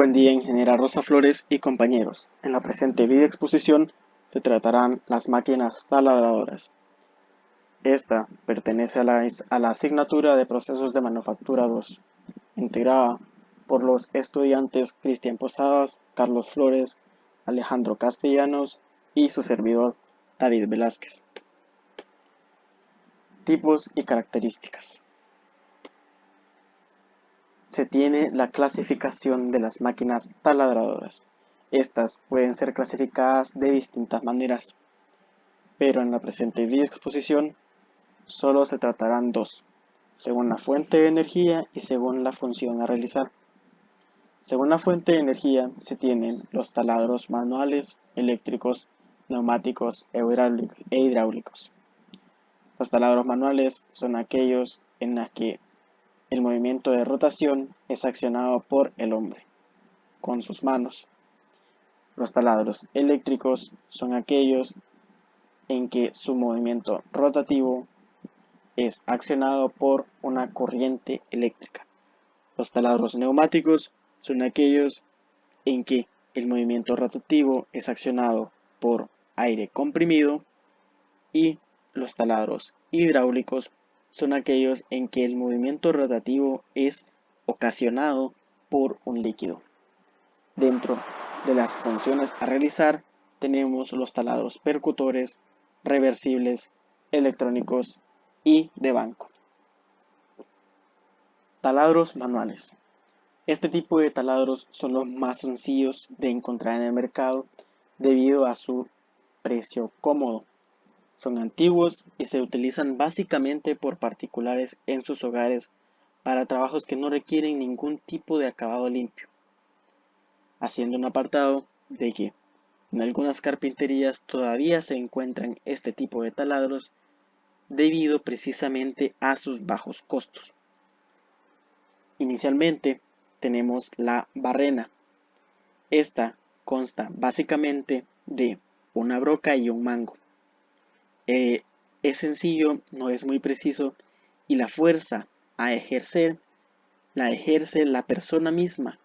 buen día, ingeniera Rosa Flores y compañeros. En la presente video exposición se tratarán las máquinas taladradoras. Esta pertenece a la asignatura de Procesos de Manufactura 2, integrada por los estudiantes Cristian Posadas, Carlos Flores, Alejandro Castellanos y su servidor David Velázquez. Tipos y características. Se tiene la clasificación de las máquinas taladradoras. Estas pueden ser clasificadas de distintas maneras, pero en la presente video exposición solo se tratarán dos, según la fuente de energía y según la función a realizar. Según la fuente de energía se tienen los taladros manuales, eléctricos, neumáticos e hidráulicos. Los taladros manuales son aquellos en los que el movimiento de rotación es accionado por el hombre, con sus manos. Los taladros eléctricos son aquellos en que su movimiento rotativo es accionado por una corriente eléctrica. Los taladros neumáticos son aquellos en que el movimiento rotativo es accionado por aire comprimido, y los taladros hidráulicos son aquellos en que el movimiento rotativo es ocasionado por un líquido. Dentro de las funciones a realizar tenemos los taladros percutores, reversibles, electrónicos y de banco. Taladros manuales. Este tipo de taladros son los más sencillos de encontrar en el mercado debido a su precio cómodo. Son antiguos y se utilizan básicamente por particulares en sus hogares para trabajos que no requieren ningún tipo de acabado limpio, haciendo un apartado de que en algunas carpinterías todavía se encuentran este tipo de taladros debido precisamente a sus bajos costos. Inicialmente tenemos la barrena. Esta consta básicamente de una broca y un mango. Es sencillo, no es muy preciso, y la fuerza a ejercer la ejerce la persona misma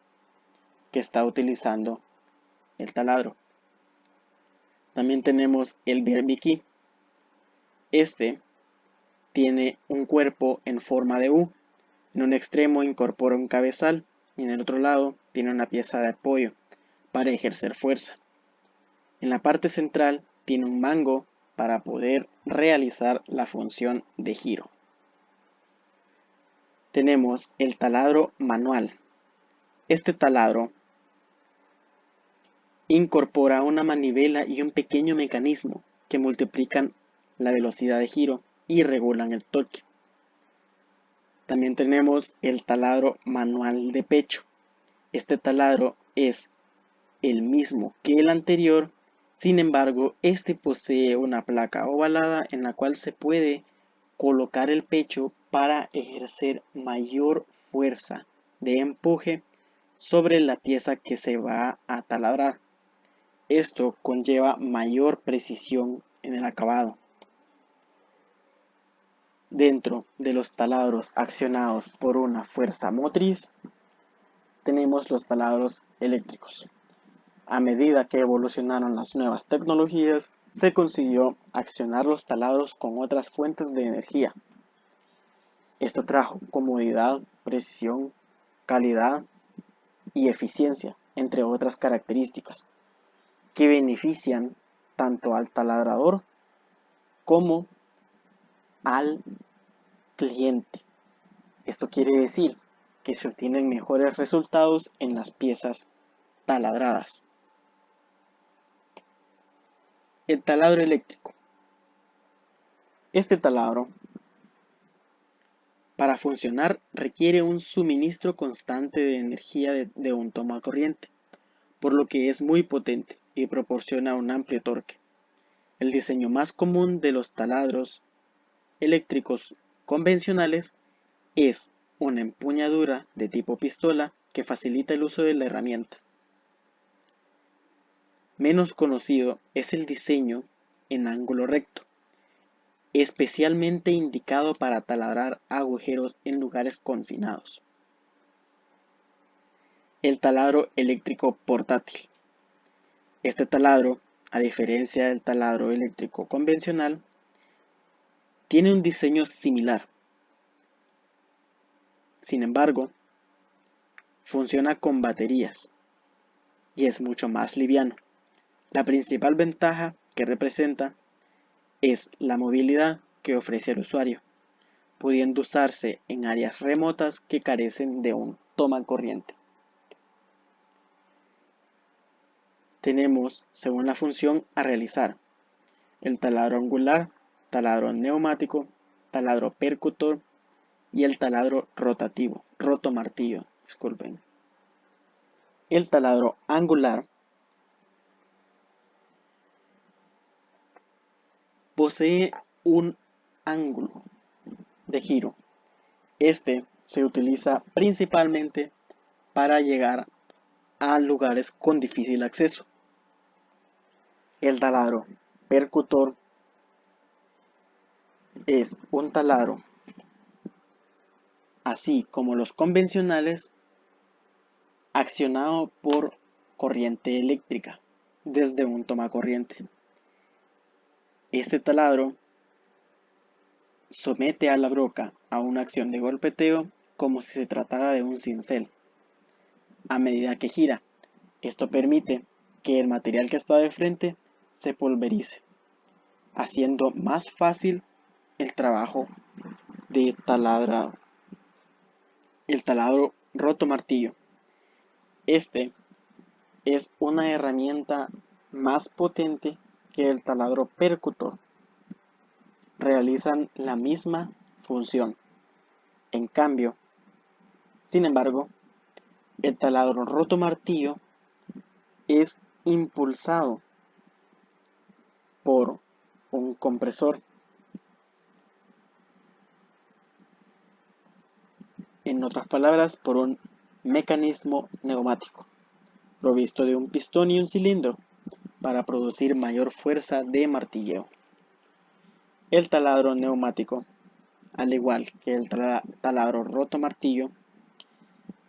que está utilizando el taladro. También tenemos el berbiquí. Este tiene un cuerpo en forma de U. En un extremo incorpora un cabezal y en el otro lado tiene una pieza de apoyo para ejercer fuerza. En la parte central tiene un mango para poder realizar la función de giro. Tenemos el taladro manual. Este taladro incorpora una manivela y un pequeño mecanismo que multiplican la velocidad de giro y regulan el torque. También tenemos el taladro manual de pecho. Este taladro es el mismo que el anterior, sin embargo, este posee una placa ovalada en la cual se puede colocar el pecho para ejercer mayor fuerza de empuje sobre la pieza que se va a taladrar. Esto conlleva mayor precisión en el acabado. Dentro de los taladros accionados por una fuerza motriz, tenemos los taladros eléctricos. A medida que evolucionaron las nuevas tecnologías, se consiguió accionar los taladros con otras fuentes de energía. Esto trajo comodidad, precisión, calidad y eficiencia, entre otras características, que benefician tanto al taladrador como al cliente. Esto quiere decir que se obtienen mejores resultados en las piezas taladradas. El taladro eléctrico. Este taladro, para funcionar, requiere un suministro constante de energía de un toma corriente, por lo que es muy potente y proporciona un amplio torque. El diseño más común de los taladros eléctricos convencionales es una empuñadura de tipo pistola que facilita el uso de la herramienta. Menos conocido es el diseño en ángulo recto, especialmente indicado para taladrar agujeros en lugares confinados. El taladro eléctrico portátil. Este taladro, a diferencia del taladro eléctrico convencional, tiene un diseño similar. Sin embargo, funciona con baterías y es mucho más liviano. La principal ventaja que representa es la movilidad que ofrece al usuario, pudiendo usarse en áreas remotas que carecen de un toma corriente. Tenemos, según la función a realizar, el taladro angular, taladro neumático, taladro percutor y el taladro rotativo, rotomartillo, disculpen. El taladro angular posee un ángulo de giro. Este se utiliza principalmente para llegar a lugares con difícil acceso. El taladro percutor es un taladro, así como los convencionales, accionado por corriente eléctrica desde un tomacorriente. Este taladro somete a la broca a una acción de golpeteo como si se tratara de un cincel. A medida que gira, esto permite que el material que está de frente se pulverice, haciendo más fácil el trabajo de taladrado. El taladro rotomartillo. Este es una herramienta más potente que el taladro percutor. Realizan la misma función. En cambio, sin embargo, el taladro rotomartillo es impulsado por un compresor. En otras palabras, por un mecanismo neumático, provisto de un pistón y un cilindro para producir mayor fuerza de martilleo. El taladro neumático, al igual que el taladro rotomartillo,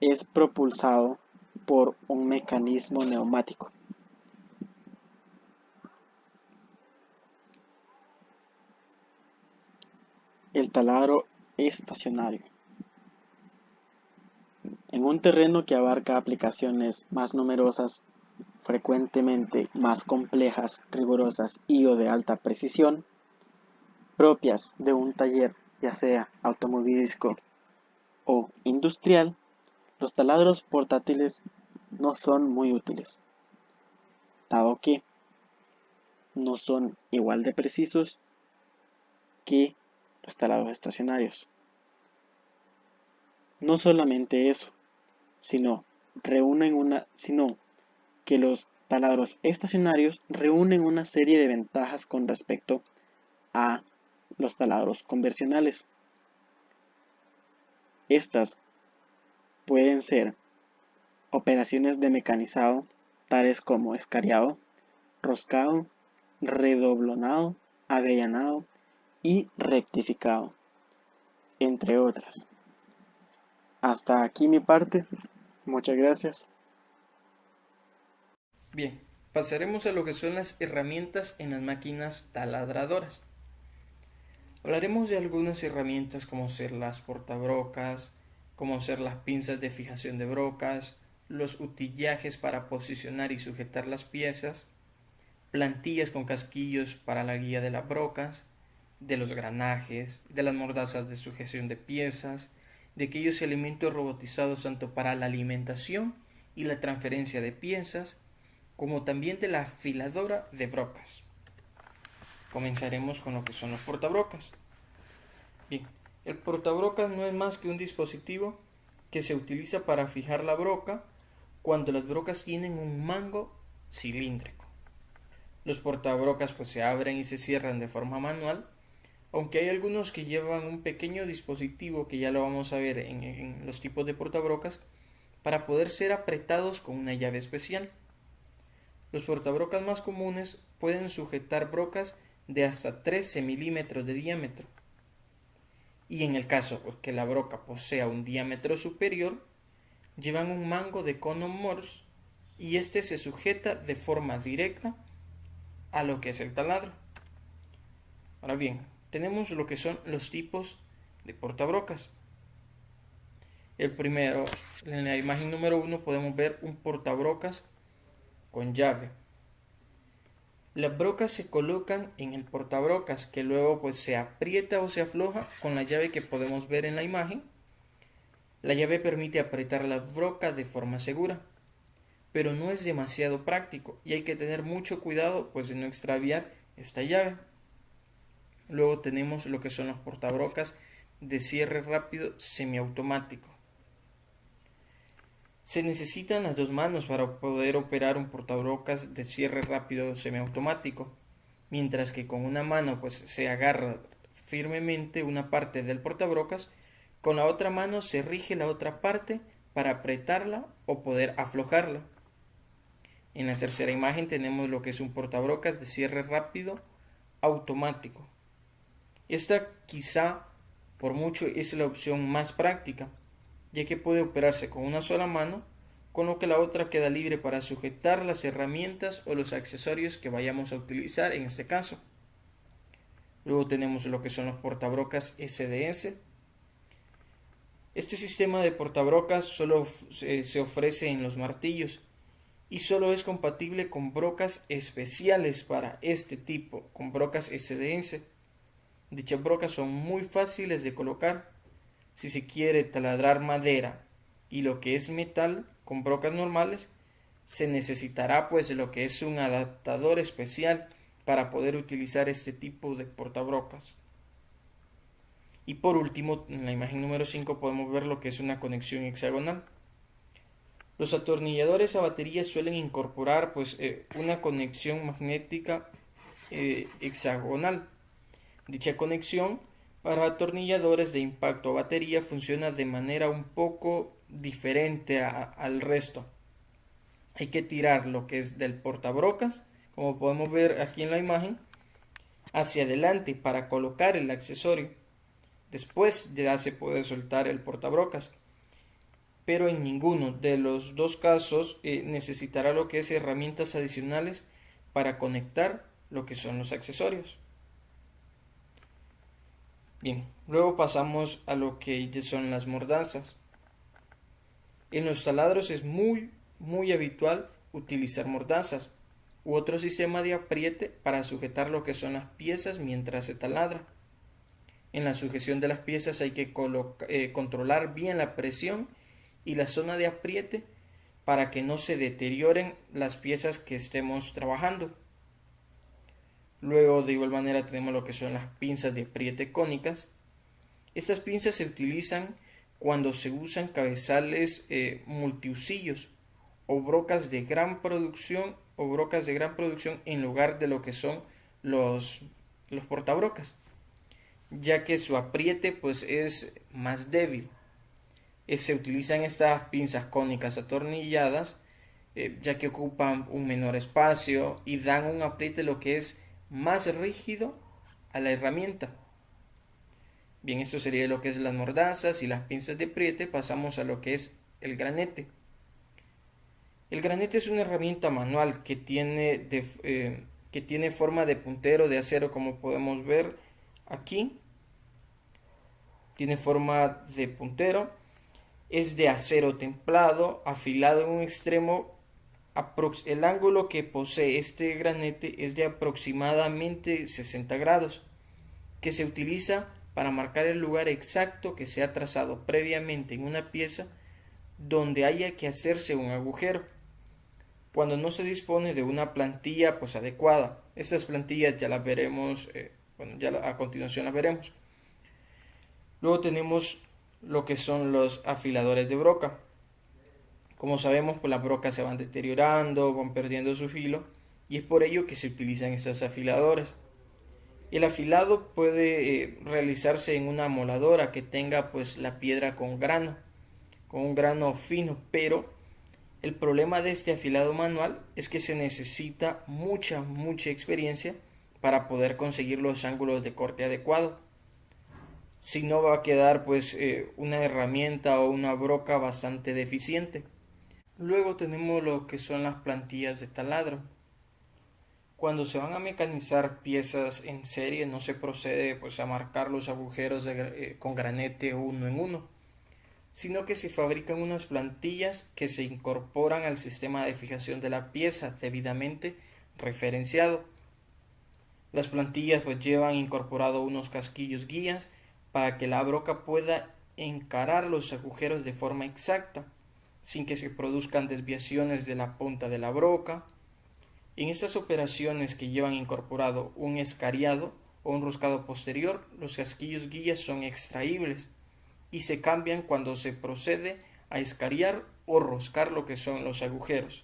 es propulsado por un mecanismo neumático. El taladro estacionario. En un terreno que abarca aplicaciones más numerosas, frecuentemente más complejas, rigurosas y o de alta precisión, propias de un taller ya sea automovilístico o industrial, los taladros portátiles no son muy útiles, dado que no son igual de precisos que los taladros estacionarios. No solamente eso, sino que los taladros estacionarios reúnen una serie de ventajas con respecto a los taladros convencionales. Estas pueden ser operaciones de mecanizado, tales como escariado, roscado, redoblonado, avellanado y rectificado, entre otras. Hasta aquí mi parte. Muchas gracias. Bien, pasaremos a lo que son las herramientas en las máquinas taladradoras. Hablaremos de algunas herramientas como ser las portabrocas, como ser las pinzas de fijación de brocas, los utillajes para posicionar y sujetar las piezas, plantillas con casquillos para la guía de las brocas, de los granajes, de las mordazas de sujeción de piezas, de aquellos elementos robotizados tanto para la alimentación y la transferencia de piezas, como también de la afiladora de brocas. Comenzaremos con lo que son los portabrocas. Bien, el portabrocas no es más que un dispositivo que se utiliza para fijar la broca cuando las brocas tienen un mango cilíndrico. Los portabrocas pues se abren y se cierran de forma manual, aunque hay algunos que llevan un pequeño dispositivo que ya lo vamos a ver en los tipos de portabrocas para poder ser apretados con una llave especial. Los portabrocas más comunes pueden sujetar brocas de hasta 13 milímetros de diámetro. Y en el caso que la broca posea un diámetro superior, llevan un mango de cono Morse y este se sujeta de forma directa a lo que es el taladro. Ahora bien, tenemos lo que son los tipos de portabrocas. El primero, en la imagen número 1 podemos ver un portabrocas con llave. Las brocas se colocan en el portabrocas, que luego pues se aprieta o se afloja con la llave que podemos ver en la imagen. La llave permite apretar la broca de forma segura, pero no es demasiado práctico y hay que tener mucho cuidado pues de no extraviar esta llave. Luego tenemos lo que son los portabrocas de cierre rápido semiautomático. Se necesitan las dos manos para poder operar un portabrocas de cierre rápido semiautomático, mientras que con una mano pues se agarra firmemente una parte del portabrocas, con la otra mano se rige la otra parte para apretarla o poder aflojarla. En la tercera imagen tenemos lo que es un portabrocas de cierre rápido automático. Esta quizá por mucho es la opción más práctica, ya que puede operarse con una sola mano, con lo que la otra queda libre para sujetar las herramientas o los accesorios que vayamos a utilizar en este caso. Luego tenemos lo que son los portabrocas SDS. Este sistema de portabrocas solo se ofrece en los martillos y solo es compatible con brocas especiales para este tipo, con brocas SDS. Dichas brocas son muy fáciles de colocar. Si se quiere taladrar madera y lo que es metal con brocas normales, se necesitará pues lo que es un adaptador especial para poder utilizar este tipo de portabrocas. Y por último, en la imagen número 5 podemos ver lo que es una conexión hexagonal. Los atornilladores a batería suelen incorporar pues una conexión magnética hexagonal. Dicha conexión para atornilladores de impacto a batería funciona de manera un poco diferente al resto. Hay que tirar lo que es del portabrocas, como podemos ver aquí en la imagen, hacia adelante para colocar el accesorio. Después ya se puede soltar el portabrocas, pero en ninguno de los dos casos necesitará lo que es herramientas adicionales para conectar lo que son los accesorios. Bien, luego pasamos a lo que ya son las mordanzas. En los taladros es muy habitual utilizar mordanzas u otro sistema de apriete para sujetar lo que son las piezas mientras se taladra. En la sujeción de las piezas hay que controlar bien la presión y la zona de apriete para que no se deterioren las piezas que estemos trabajando. Luego de igual manera tenemos lo que son las pinzas de apriete cónicas. Estas pinzas se utilizan cuando se usan cabezales multiusillos o brocas de gran producción en lugar de lo que son los portabrocas, ya que su apriete pues es más débil. Se utilizan estas pinzas cónicas atornilladas ya que ocupan un menor espacio y dan un apriete lo que es más rígido a la herramienta. Bien, esto sería lo que es las mordanzas y las pinzas de apriete. Pasamos a lo que es el granete. El granete es una herramienta manual que tiene forma de puntero de acero, como podemos ver aquí. Tiene forma de puntero. Es de acero templado, afilado en un extremo. El ángulo que posee este granete es de aproximadamente 60 grados, que se utiliza para marcar el lugar exacto que se ha trazado previamente en una pieza donde haya que hacerse un agujero, cuando no se dispone de una plantilla pues adecuada. Estas plantillas ya las veremos, a continuación las veremos. Luego tenemos lo que son los afiladores de broca. Como sabemos, pues las brocas se van deteriorando, van perdiendo su filo, y es por ello que se utilizan estas afiladoras. El afilado puede realizarse en una moladora que tenga pues la piedra con un grano fino, pero el problema de este afilado manual es que se necesita mucha experiencia para poder conseguir los ángulos de corte adecuados. si no va a quedar pues una herramienta o una broca bastante deficiente. Luego tenemos lo que son las plantillas de taladro. Cuando se van a mecanizar piezas en serie no se procede pues a marcar los agujeros con granete uno en uno, sino que se fabrican unas plantillas que se incorporan al sistema de fijación de la pieza debidamente referenciado. Las plantillas pues llevan incorporado unos casquillos guías para que la broca pueda encarar los agujeros de forma exacta, sin que se produzcan desviaciones de la punta de la broca. En estas operaciones que llevan incorporado un escariado o un roscado posterior, los casquillos guías son extraíbles y se cambian cuando se procede a escariar o roscar lo que son los agujeros.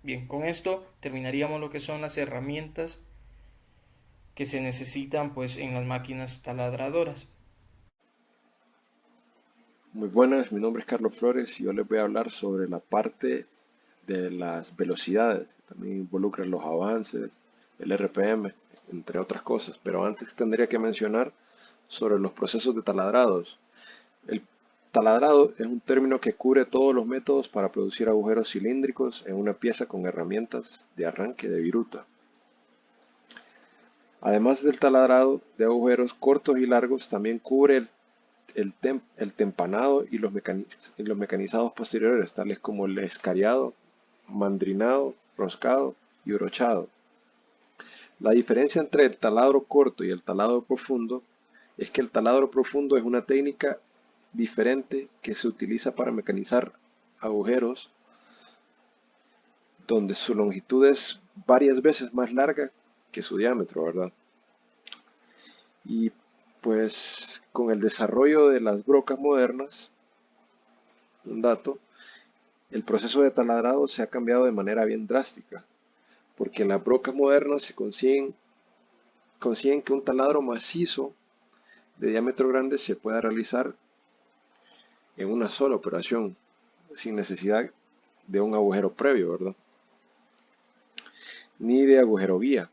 Bien, con esto terminaríamos lo que son las herramientas que se necesitan pues en las máquinas taladradoras. Muy buenas, mi nombre es Carlos Flores y yo les voy a hablar sobre la parte de las velocidades, que también involucran los avances, el RPM, entre otras cosas. Pero antes tendría que mencionar sobre los procesos de taladrados. El taladrado es un término que cubre todos los métodos para producir agujeros cilíndricos en una pieza con herramientas de arranque de viruta. Además del taladrado de agujeros cortos y largos, también cubre el tempanado y los mecanizados posteriores, tales como el escariado, mandrinado, roscado y brochado. La diferencia entre el taladro corto y el taladro profundo es que el taladro profundo es una técnica diferente que se utiliza para mecanizar agujeros donde su longitud es varias veces más larga que su diámetro, ¿verdad? Y pues con el desarrollo de las brocas modernas, un dato, el proceso de taladrado se ha cambiado de manera bien drástica, porque en las brocas modernas se consiguen que un taladro macizo de diámetro grande se pueda realizar en una sola operación, sin necesidad de un agujero previo, ¿verdad? Ni de agujero guía,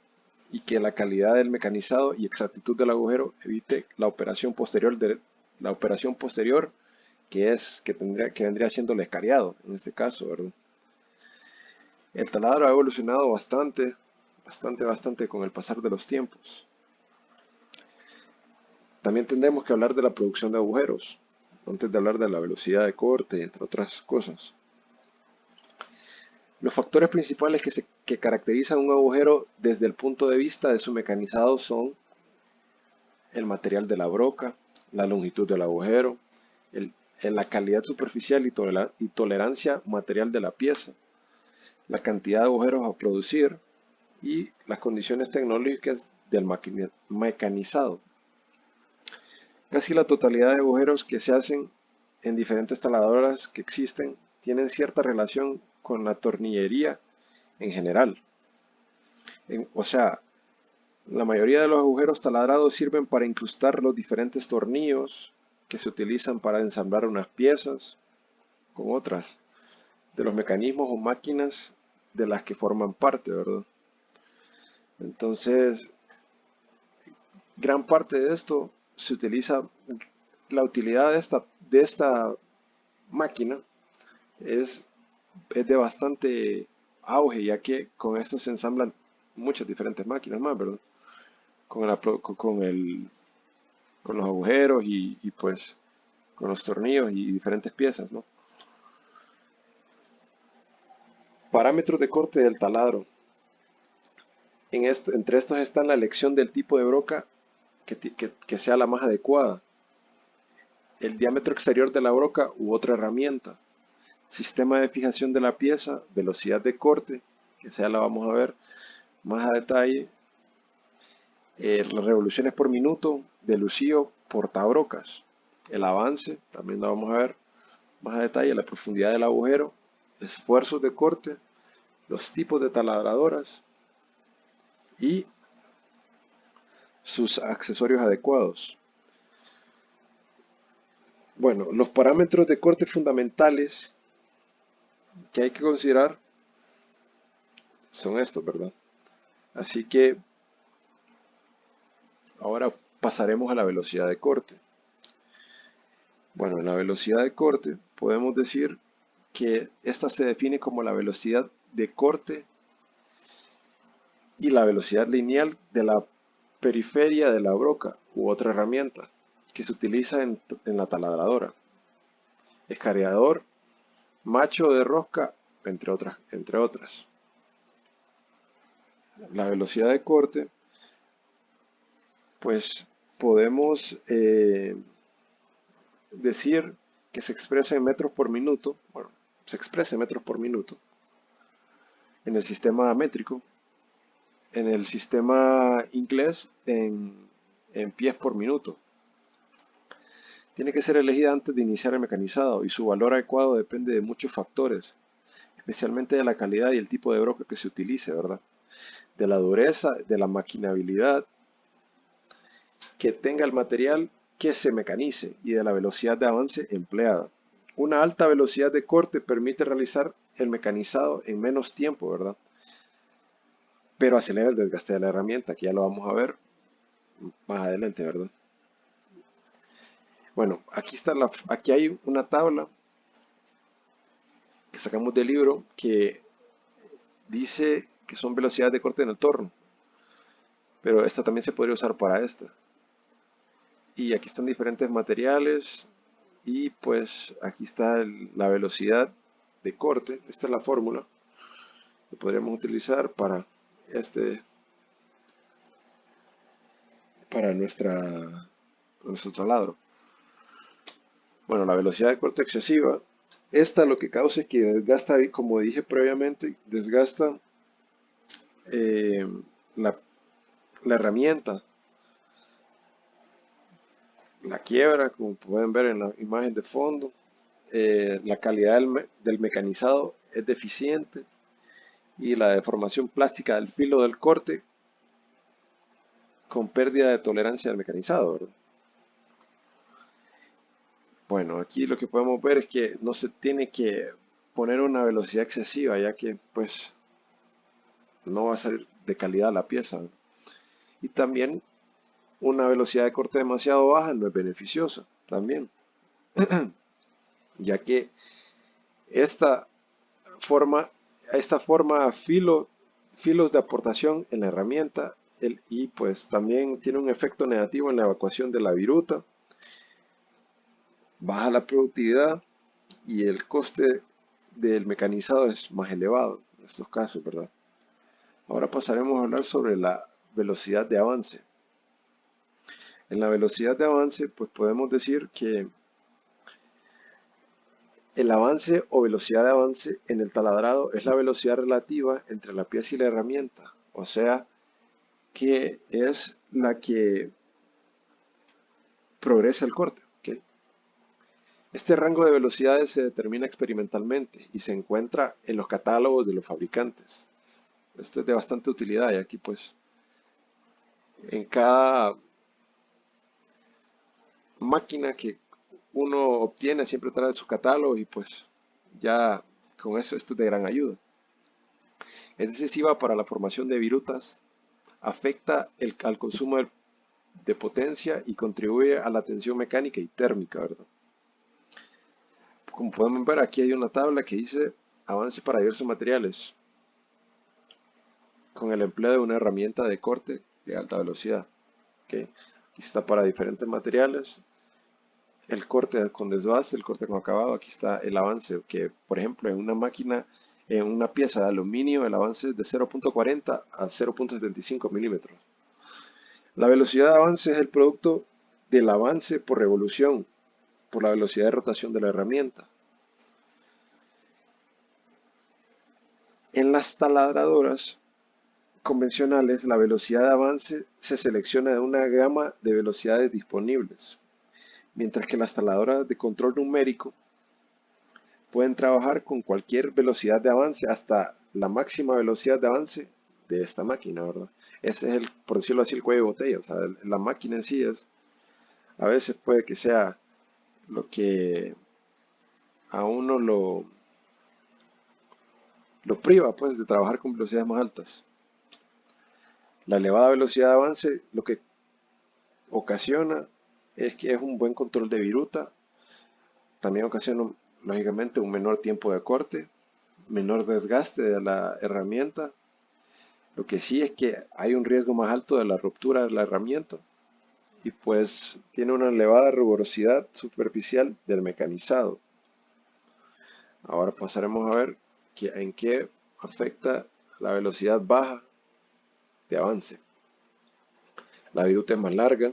y que la calidad del mecanizado y exactitud del agujero evite la operación posterior que vendría siendo el escariado en este caso, ¿verdad? El taladro ha evolucionado bastante con el pasar de los tiempos. También tendremos que hablar de la producción de agujeros, antes de hablar de la velocidad de corte, entre otras cosas. Los factores principales que caracterizan un agujero desde el punto de vista de su mecanizado son el material de la broca, la longitud del agujero, la calidad superficial y tolerancia material de la pieza, la cantidad de agujeros a producir y las condiciones tecnológicas del mecanizado. Casi la totalidad de agujeros que se hacen en diferentes taladoras que existen tienen cierta relación con la tornillería en general. O sea, la mayoría de los agujeros taladrados sirven para incrustar los diferentes tornillos que se utilizan para ensamblar unas piezas con otras de los mecanismos o máquinas de las que forman parte, ¿verdad? Entonces, gran parte de esto se utiliza, la utilidad de esta máquina es, es de bastante auge, ya que con esto se ensamblan muchas diferentes máquinas más, ¿verdad? Con los agujeros y pues con los tornillos y diferentes piezas, ¿no? Parámetros de corte del taladro. Entre estos están la elección del tipo de broca que sea la más adecuada, el diámetro exterior de la broca u otra herramienta, sistema de fijación de la pieza, velocidad de corte, que sea la vamos a ver más a detalle, las revoluciones por minuto del lucío portabrocas, el avance, también lo vamos a ver más a detalle, la profundidad del agujero, esfuerzos de corte, los tipos de taladradoras y sus accesorios adecuados. Bueno, los parámetros de corte fundamentales que hay que considerar son estos, ¿verdad? Así que ahora pasaremos a la velocidad de corte. Bueno, en la velocidad de corte podemos decir que esta se define como la velocidad de corte y la velocidad lineal de la periferia de la broca u otra herramienta que se utiliza en la taladradora, escariador, macho de rosca, entre otras. La velocidad de corte, pues podemos decir que se expresa en metros por minuto, bueno, se expresa en metros por minuto en el sistema métrico, en el sistema inglés en pies por minuto. Tiene que ser elegida antes de iniciar el mecanizado y su valor adecuado depende de muchos factores, especialmente de la calidad y el tipo de broca que se utilice, ¿verdad? De la dureza, de la maquinabilidad que tenga el material que se mecanice y de la velocidad de avance empleada. Una alta velocidad de corte permite realizar el mecanizado en menos tiempo, ¿verdad? Pero acelera el desgaste de la herramienta, que ya lo vamos a ver más adelante, ¿verdad? Bueno, aquí hay una tabla que sacamos del libro que dice que son velocidades de corte en el torno, pero esta también se podría usar para esta. Y aquí están diferentes materiales y pues aquí está la velocidad de corte. Esta es la fórmula que podríamos utilizar para nuestro taladro. Bueno, la velocidad de corte excesiva, esta lo que causa es que desgasta, como dije previamente, desgasta la herramienta, la quiebra, como pueden ver en la imagen de fondo. La calidad del mecanizado es deficiente y la deformación plástica del filo del corte con pérdida de tolerancia del mecanizado, ¿verdad? Bueno, aquí lo que podemos ver es que no se tiene que poner una velocidad excesiva, ya que pues no va a salir de calidad la pieza, ¿verdad? Y también una velocidad de corte demasiado baja no es beneficiosa también, ya que esta forma filos de aportación en la herramienta y pues también tiene un efecto negativo en la evacuación de la viruta, baja la productividad y el coste del mecanizado es más elevado en estos casos, ¿verdad? Ahora pasaremos a hablar sobre la velocidad de avance. En la velocidad de avance, pues podemos decir que el avance o velocidad de avance en el taladrado es la velocidad relativa entre la pieza y la herramienta, o sea, que es la que progresa el corte, ¿okay? Este rango de velocidades se determina experimentalmente y se encuentra en los catálogos de los fabricantes. Esto es de bastante utilidad y aquí pues en cada máquina que uno obtiene siempre trae su catálogo y pues ya con eso esto es de gran ayuda. Es decisiva para la formación de virutas, afecta al consumo de potencia y contribuye a la tensión mecánica y térmica, ¿verdad? Como podemos ver, aquí hay una tabla que dice avance para diversos materiales con el empleo de una herramienta de corte de alta velocidad. ¿Okay? Aquí está para diferentes materiales, el corte con desbaste, el corte con acabado. Aquí está el avance, que por ejemplo en una máquina, en una pieza de aluminio, el avance es de 0.40 a 0.75 milímetros. La velocidad de avance es el producto del avance por revolución, por la velocidad de rotación de la herramienta. En las taladradoras convencionales, la velocidad de avance se selecciona de una gama de velocidades disponibles, mientras que las taladoras de control numérico pueden trabajar con cualquier velocidad de avance hasta la máxima velocidad de avance de esta máquina, ¿verdad? Ese es por decirlo así, el cuello de botella. O sea, la máquina en sí a veces puede que sea lo que a uno lo priva, pues, de trabajar con velocidades más altas. La elevada velocidad de avance, ocasiona es que es un buen control de viruta. También ocasiona, lógicamente, un menor tiempo de corte, menor desgaste de la herramienta. Lo que sí es que hay un riesgo más alto de la ruptura de la herramienta y pues tiene una elevada rigurosidad superficial del mecanizado. Ahora pasaremos a ver en qué afecta la velocidad baja de avance. La viruta es más larga,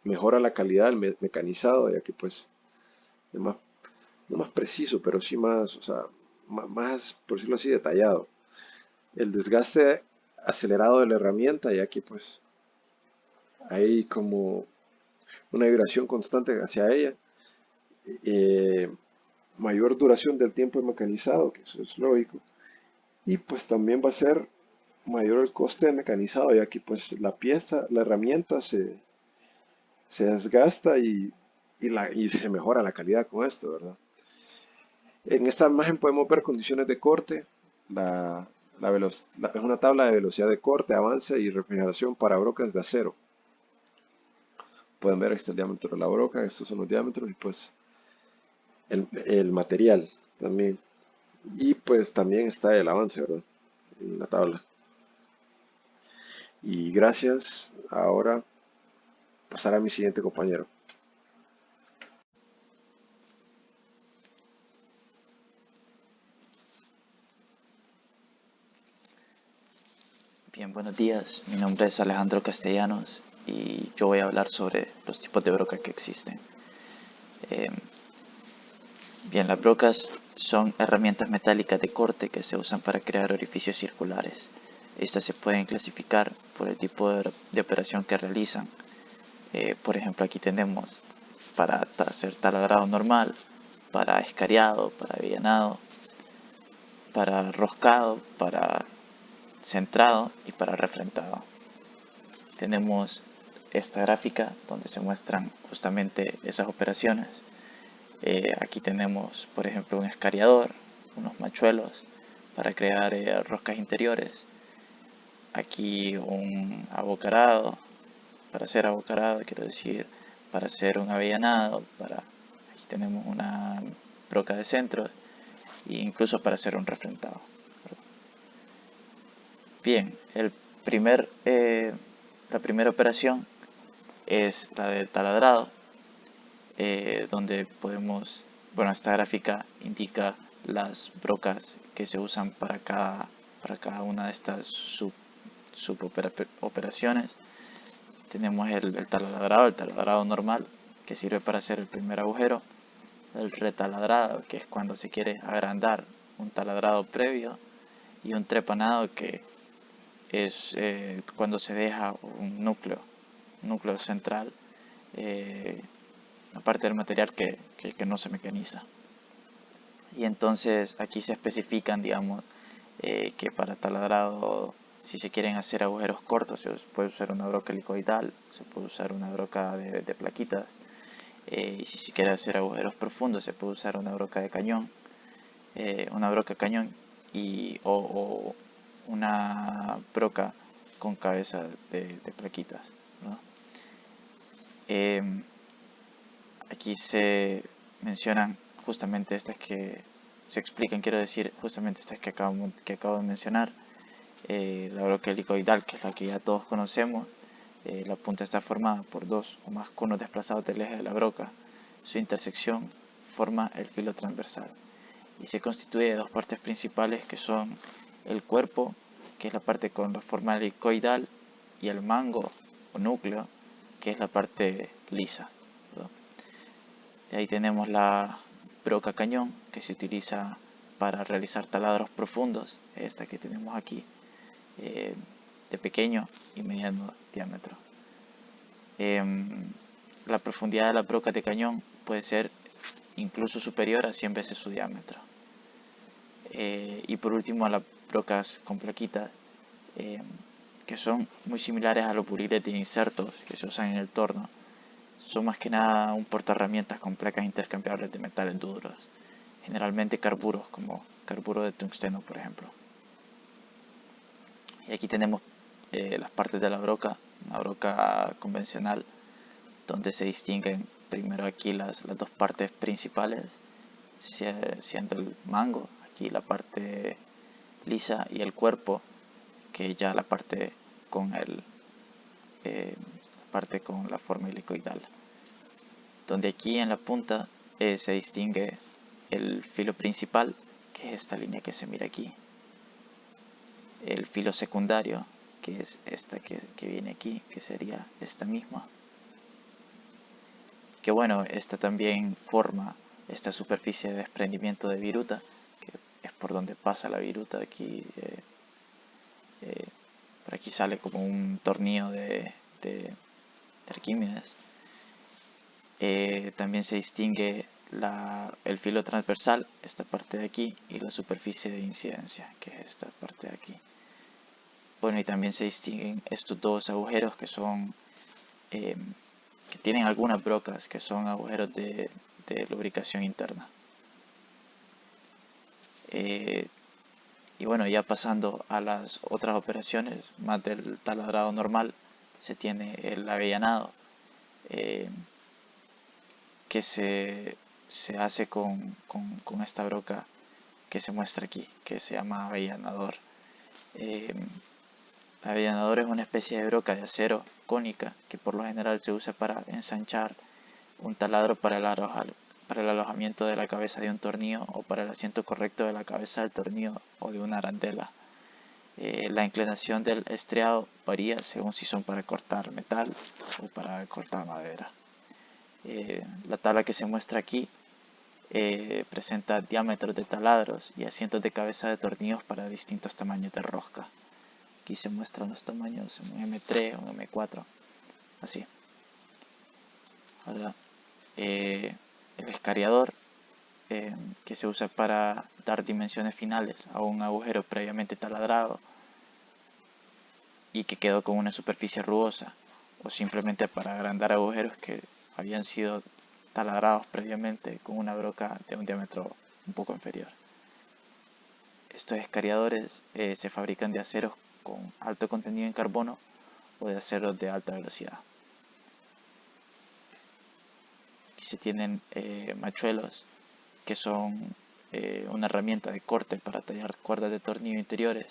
mejora la calidad del mecanizado, ya que pues es más, no más preciso, pero sí más, o sea, más, por decirlo así, detallado. El desgaste acelerado de la herramienta, ya que pues hay como una vibración constante hacia ella. eh, Mayor duración del tiempo de mecanizado, que eso es lógico. Y pues también va a ser mayor el coste de mecanizado, ya que pues la pieza, la herramienta se desgasta y se mejora la calidad con esto, ¿verdad? En esta imagen podemos ver condiciones de corte, es una tabla de velocidad de corte, avance y refrigeración para brocas de acero. Pueden ver, este es el diámetro de la broca, estos son los diámetros y pues el material también. Y pues también está el avance, ¿verdad? En la tabla. Y gracias. Ahora pasará a mi siguiente compañero. Bien, buenos días. Mi nombre es Alejandro Castellanos y yo voy a hablar sobre los tipos de broca que existen. Eh, Bien, las brocas son herramientas metálicas de corte que se usan para crear orificios circulares. Estas se pueden clasificar por el tipo de operación que realizan. Por ejemplo, aquí tenemos para hacer taladrado normal, para escariado, para avellanado, para roscado, para centrado y para refrentado. Tenemos esta gráfica donde se muestran justamente esas operaciones. Aquí tenemos, por ejemplo, un escariador, unos machuelos para crear roscas interiores. Aquí un abocarado, para hacer abocarado, quiero decir, para hacer un avellanado. Aquí tenemos una broca de centros e incluso para hacer un refrentado. Bien, la primera operación es la del taladrado, donde podemos, bueno, esta gráfica indica las brocas que se usan para cada una de estas suboperaciones. Tenemos el taladrado normal, que sirve para hacer el primer agujero, el retaladrado, que es cuando se quiere agrandar un taladrado previo, y un trepanado, que es cuando se deja un núcleo central, aparte del material que no se mecaniza. Y entonces aquí se especifican, digamos, que para taladrado, si se quieren hacer agujeros cortos, se puede usar una broca helicoidal, se puede usar una broca de plaquitas, y si se quiere hacer agujeros profundos, se puede usar una broca de cañón, o una broca con cabeza de plaquitas, ¿no? Aquí se mencionan justamente estas que se explican, quiero decir, justamente estas que acabo de mencionar. La broca helicoidal, que es la que ya todos conocemos. La punta está formada por dos o más conos desplazados del eje de la broca. Su intersección forma el filo transversal y se constituye de dos partes principales, que son el cuerpo, que es la parte con la forma helicoidal, y el mango o núcleo, que es la parte lisa, ¿no? Y ahí tenemos la broca cañón, que se utiliza para realizar taladros profundos, esta que tenemos aquí, de pequeño y mediano diámetro. La profundidad de las brocas de cañón puede ser incluso superior a 100 veces su diámetro. Y por último, las brocas con plaquitas, que son muy similares a los buriles de insertos que se usan en el torno. Son más que nada un portaherramientas con placas intercambiables de metales duros, generalmente carburos, como carburo de tungsteno, por ejemplo. Y aquí tenemos las partes de la broca. Una broca convencional donde se distinguen primero aquí las dos partes principales, siendo el mango, aquí la parte lisa, y el cuerpo, que ya la parte con la forma helicoidal, donde aquí en la punta se distingue el filo principal, que es esta línea que se mira aquí, el filo secundario, que es esta que viene aquí, que sería esta misma, que bueno, esta también forma esta superficie de desprendimiento de viruta, que es por donde pasa la viruta. Aquí por aquí sale como un tornillo de Arquímedes. También se distingue el filo transversal, esta parte de aquí, y la superficie de incidencia, que es esta parte de aquí. Bueno, y también se distinguen estos dos agujeros que son que tienen algunas brocas, que son agujeros de lubricación interna. Y bueno, ya pasando a las otras operaciones más del taladrado normal, se tiene el avellanado, que se hace con esta broca que se muestra aquí, que se llama avellanador. El avellanador es una especie de broca de acero cónica que por lo general se usa para ensanchar un taladro para el alojamiento de la cabeza de un tornillo o para el asiento correcto de la cabeza del tornillo o de una arandela. La inclinación del estriado varía según si son para cortar metal o para cortar madera. La tabla que se muestra aquí presenta diámetros de taladros y asientos de cabeza de tornillos para distintos tamaños de rosca. Aquí se muestran los tamaños, un M3, un M4, así. Ahora, el escariador, que se usa para dar dimensiones finales a un agujero previamente taladrado y que quedó con una superficie rugosa, o simplemente para agrandar agujeros que habían sido taladrados previamente con una broca de un diámetro un poco inferior. Estos escariadores se fabrican de aceros con alto contenido en carbono o de aceros de alta velocidad. Aquí se tienen machuelos, que son una herramienta de corte para tallar cuerdas de tornillo interiores.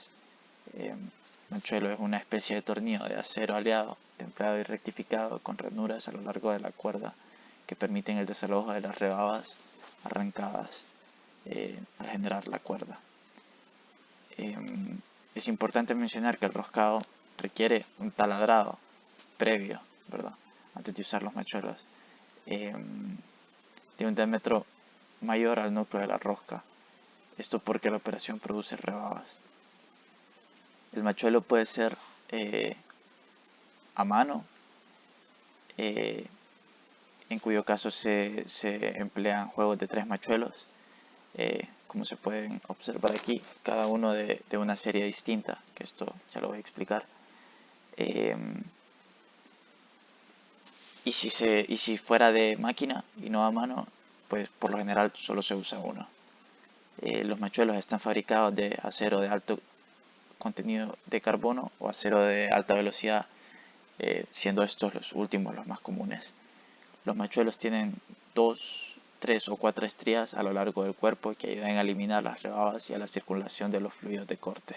Machuelo es una especie de tornillo de acero aleado, templado y rectificado con ranuras a lo largo de la cuerda que permiten el desalojo de las rebabas arrancadas al generar la cuerda. Es importante mencionar que el roscado requiere un taladrado previo, ¿verdad?, antes de usar los machuelos, de un diámetro mayor al núcleo de la rosca. Esto porque la operación produce rebabas. El machuelo puede ser a mano, en cuyo caso se emplean juegos de 3 machuelos, como se pueden observar aquí, cada uno de una serie distinta, que esto ya lo voy a explicar. Y si fuera de máquina y no a mano, pues por lo general solo se usa uno. Los machuelos están fabricados de acero de alto contenido de carbono o acero de alta velocidad, siendo estos los últimos los más comunes. Los machuelos tienen 2, 3 o 4 estrías a lo largo del cuerpo que ayudan a eliminar las rebabas y a la circulación de los fluidos de corte.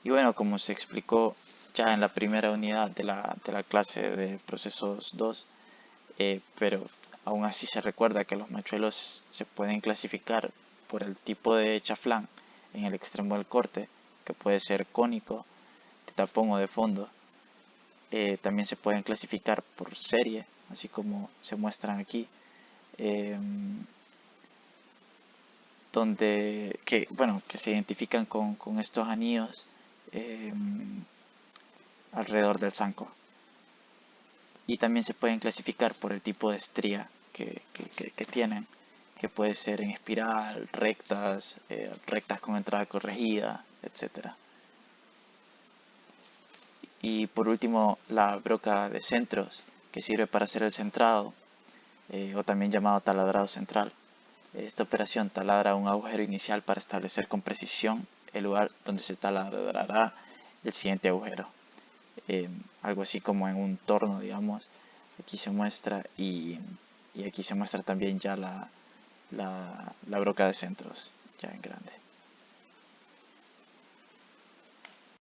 Y bueno, como se explicó ya en la primera unidad de la clase de procesos 2, pero aún así se recuerda que los machuelos se pueden clasificar por el tipo de chaflán en el extremo del corte, que puede ser cónico, de tapón o de fondo. También se pueden clasificar por serie, así como se muestran aquí, que se identifican con estos anillos alrededor del zanco. Y también se pueden clasificar por el tipo de estría que tienen, que puede ser en espiral, rectas, rectas con entrada corregida, etc. Y por último, la broca de centros, que sirve para hacer el centrado, o también llamado taladrado central. Esta operación taladra un agujero inicial para establecer con precisión el lugar donde se taladrará el siguiente agujero. algo así como en un torno, digamos. Aquí se muestra y aquí se muestra también ya la broca de centros, ya en grande.